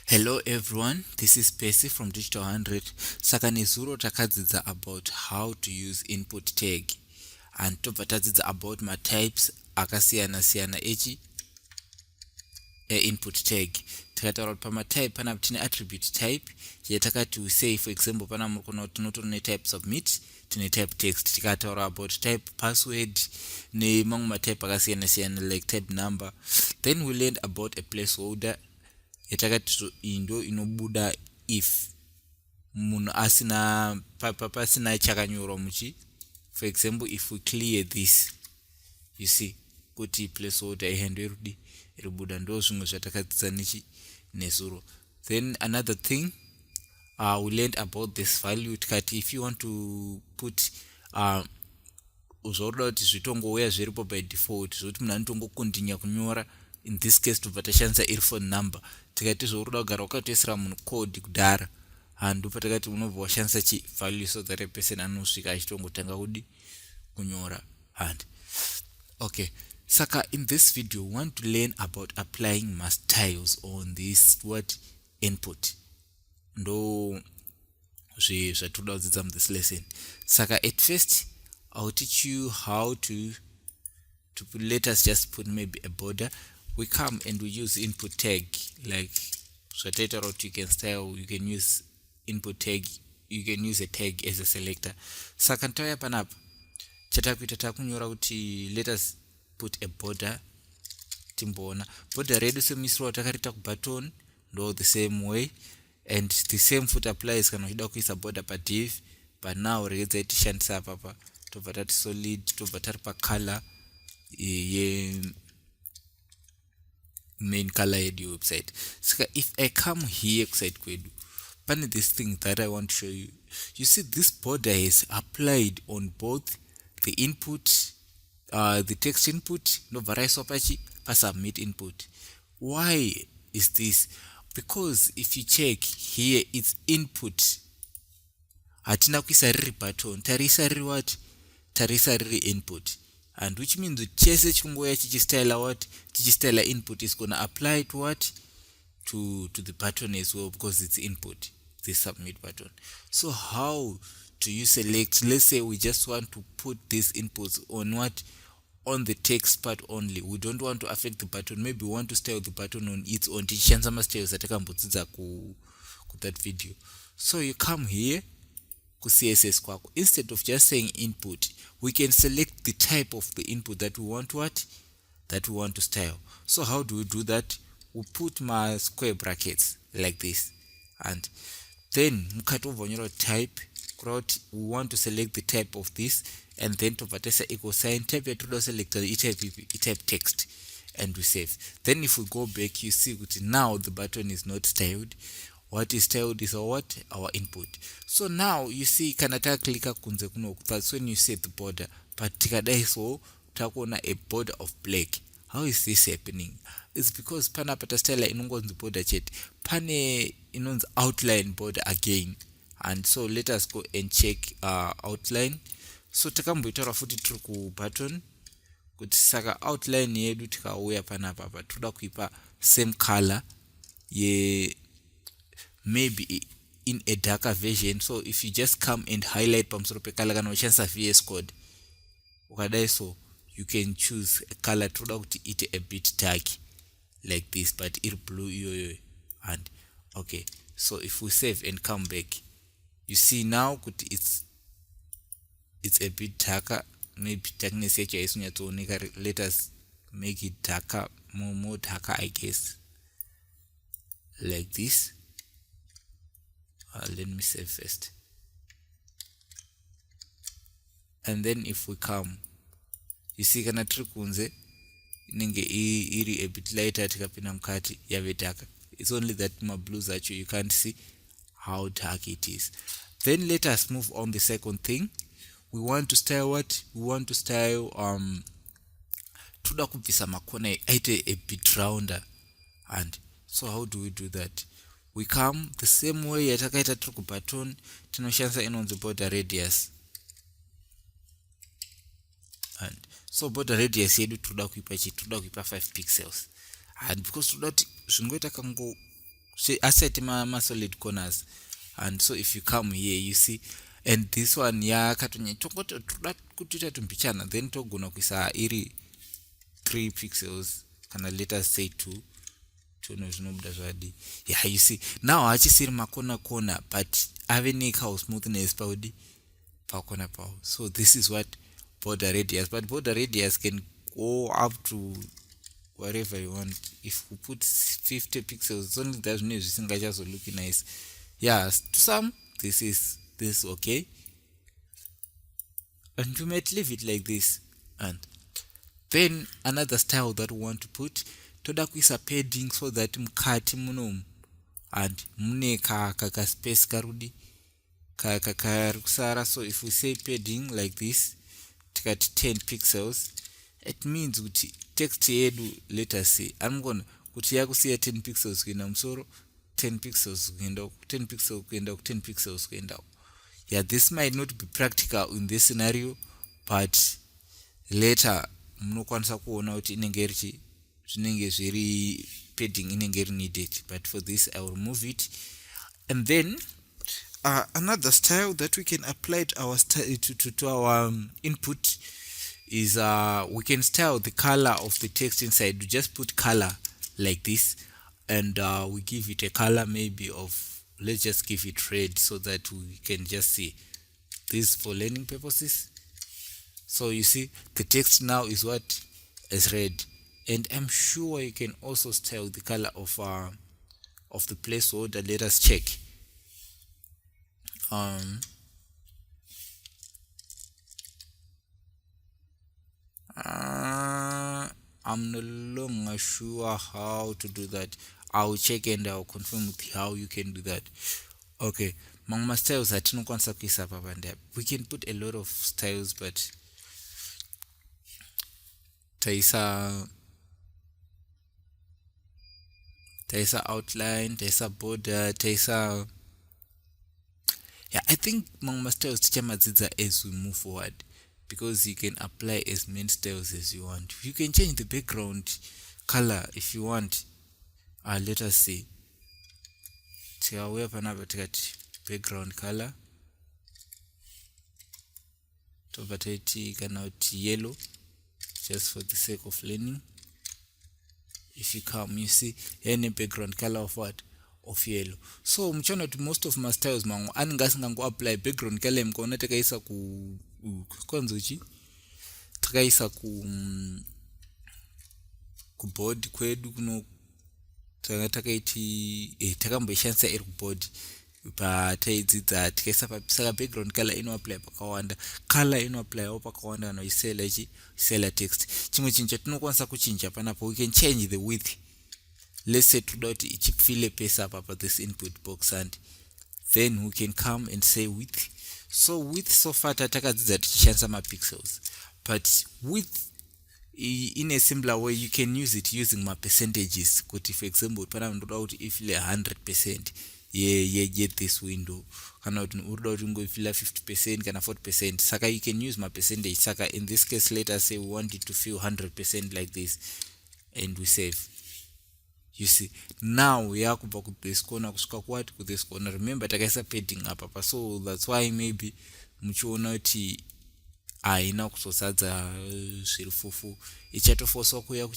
Hello everyone, this is Persey from Digital 100. Saka nezuro takadzidza about how to use input tag and tobva tadzidza about matypes akasiyana siyana input tag. Tikataura kuti pamatype pana tine attribute type yatakati say, for example, pana tinotora type submit, tine type text. Tikataura about type password nemamwe matype akasiyana siyana like type number. Then we learned about a placeholder yatakati indo inobuda if munhu asina pasina chakanyorwa muchi. For example, if we clear this, you see kuti placeholder ihando irudi iribuda, ndo zvimwe zvatakadzidza nezuro. Then another thing we learned about this value tikati if you want to put uzoda kuti zvitongouya zviripo by default zvokuti munhu anotongokontinya kunyora. In this case tobva tashandisa iri phone number. Tikati zvokuda kugara wakatoisira munhu code kudhara handu patakati unobva washandisa value so that a person anosvika achitongotanga kudi kunyora hand. Okay, saka in this video we want to learn about applying mass styles on this input. Ndo zvatoda kudzidza this lesson. Saka at first I'll teach you how to let us just put maybe a border. We come and we use input tag like zvataita out. You can style, you can use input tag, you can use a tag as a selector. Saka ntauya panapa chatakuita takunyora kuti let us put a border. Timboona border redu semisiro takarita kubutton ndo the same way, and the same foot applies kana uchida kuisa border pa div. But now regedza itishandisa apa tobva tati solid, tobva tari pa color ye main color yedu website. So if I come here website kwedu, pane this thing that I want to show you. You see this border is applied on both the input, the text input, no varaiso pachi pa submit input. Why is this? Because if you check here, it's input. Hatina kuisa riri button, tarisa riri what? Tarisa riri input. And which means the chese chungoya chichistyle what? Chichistyle input is gonna apply to what? To the button as well, because it's input, the submit button. So how do you select? Let's say we just want to put these inputs on what? On the text part only. We don't want to affect the button. Maybe we want to style the button on its own. Tichanza styles atakambodzidza ku that video. So you come here ku CSS kwako. Instead of just saying input, we can select the type of the input that we want to style. So how do we do that? We put my square brackets like this, and then mukati ovonyora type crowd. We want to select the type of this, and then to vatesa equal sign type to select the type text, and we save. Then if we go back, you see that now the button is not styled. What is styled is our input. So now you see kanata klika kunze kuno, that's when you set the border. But tikadai so takona a border of black. How is this happening? It's because pana pata style inongonzi border chet, pane inonzi outline border again. And so let us go and check outline. So takamboitora futi tiri ku button kuti saka outline yedu tikauya panapa toda kuipa same color ye maybe in a darker version. So if you just come and highlight pamusoro pe color kana uchansa VS Code ukadai, so you can choose a color toda kuti ite a bit dark like this, but iri blue iyo. And okay, so if we save and come back, you see now kuti it's a bit darker. Maybe darkness yacho haisunyatsooneka. Let us make it darker, more darker, I guess, like this. Let me save first, and then if we come, you see kana tiri kunze inenge iri a bit lighter, tikapinda mukati yave darker. It's only that my blues actually you can't see how dark it is. Then let us move on the second thing. We want to style what? We want to style toda kubvisa makona aite a bit rounder. And so how do we do that? We come the same way yatakaita tiri kubutton, tinoshandisa inonzi border radius. And so border radius yedu toda kuipa 5 pixels. And because toda kuti zvingoita kango asset ma solid corners. And so if you come here you see, and this one yakatonye tongoto kutoita tumpichana, then togona kuisa iri 3 pixels kana let us say 2 chono zvinobuda zvadi. Yeah, you see now hachisiri makona kona but ave nekawo smoothness pakona pawo. So this is what border radius, but border radius can go up to whatever you want. If you put 50 pixels, it's only that zvisingachazo looking nice. Yeah, to some this is okay, and you might leave it like this. And then another style that we want to put, toda kuisa padding so that mukati munomu and mune ka space karudi kusara. So if we say padding like this, tikati 10 pixels, it means kuti text yedu, let us say I'm gonna kuti yakusiya 10 pixels kuenda musoro, 10 pixels kuenda 10 pixels kuenda 10 pixels kuenda. Yeah, this might not be practical in this scenario, but later munokwanisa kuona kuti inenge richi zvinenge zviri padding inenge needed. But for this I will remove it. And then another style that we can apply to our to our input is we can style the color of the text inside. We just put color like this, and we give it a color maybe of, let's just give it red so that we can just see this for learning purposes. So you see the text now is what is red, and I'm sure you can also style the color of the placeholder. Let us check. I'm no longer sure how to do that. I'll check and I'll confirm with how you can do that. Okay, mangma styles atinokwanisa kuisa papa ndapa. We can put a lot of styles, but taisa outline, taisa border, taisa. Yeah, I think mangma styles tichamadziza as we move forward, because you can apply as many styles as you want. You can change the background color if you want. Let us see. Tikauya panapa tikati background color, tobva taiti kana kuti yellow, just for the sake of learning. If you come, you see any background color of what? Of yellow. So mchana to most of my styles mangu anenge asingango apply background color mkaona takaisa ku konzochi, takaisa ku board kwedu kuno takaiti takamboishandisa iri kuboard pataidzidza tikaisa saka background color ino apply pakawanda, color ino apply pakawanda noisela text. Chimwe chinhu chatinokwanisa kuchinja panapo, we can change the width. Let's say toda kuti ichifile pesa apa this input box, and then we can come and say width. So width so far tatakadzidza tichishandisa mapixels, but width in a similar way you can use it using my percentages. Kuti for example pana ndoda kuti ifile 100% ye this window, kana kuti uroda kuti ngoifila 50% kana 40%, saka you can use my percentage. Saka in this case let us say we want it to feel 100% like this, and we save. You see now we are kubva ku this corner kusvika kwati ku this corner. Remember takaisa padding apa, so that's why maybe muchiona kuti aina kuzosadza zviri fufu, ichatofoswa kuya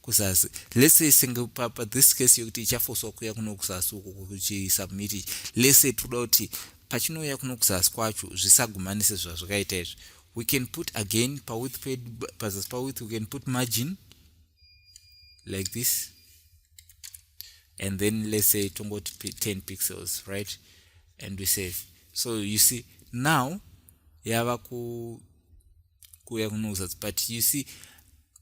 kuzasi. Let's say single papa this case yokuti ichafoswa kuya kuno kuzasi uko kuchi submit. Let's say toda kuti pachinouya kuno kuzasi kwacho zvisagumanise zvazvakaita izvi, we can put again pawidth pazasi pawidth we can put margin like this, and then let's say tongoti 10 pixels, right? And we save. So you see now yava kuya kunozasi, but you see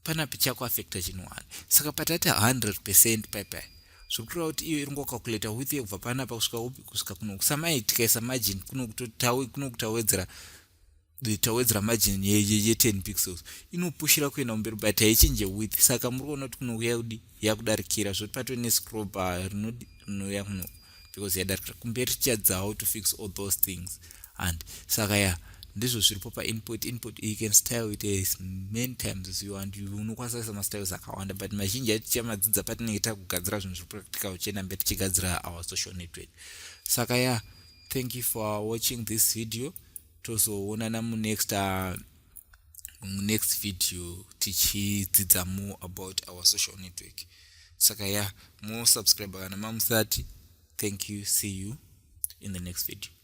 pana picha ku affecta chinhu. Saka patata 100% paipai zvokureva kuti iyo iringo calculate width yekubva panapa kusvika kuno kusamai tikaisa margin kuno kutawedzera margin ye 10 pixels inopushira kuenda mberi, but haichinje width. Saka muri kuona kuti kuno kuyadi yakudarikira zvoti pato ne scroll bar rinoya kuno, because yadarikira kumberi tichadza how to fix all those things. And saka ndizvo zviripo painput. Input you can style it as many times as you want. Unokwanisa kuisa mastyles akawanda, but mazhinji acho tichimadzidza patinenge takugadzira zvinhu zviri practical uchinambe tichigadzira our social network. Saka thank you for watching this video. Tozoonana next video tichidzidza more about our social network. Saka more subscriber kana mamusati. Thank you. See you in the next video.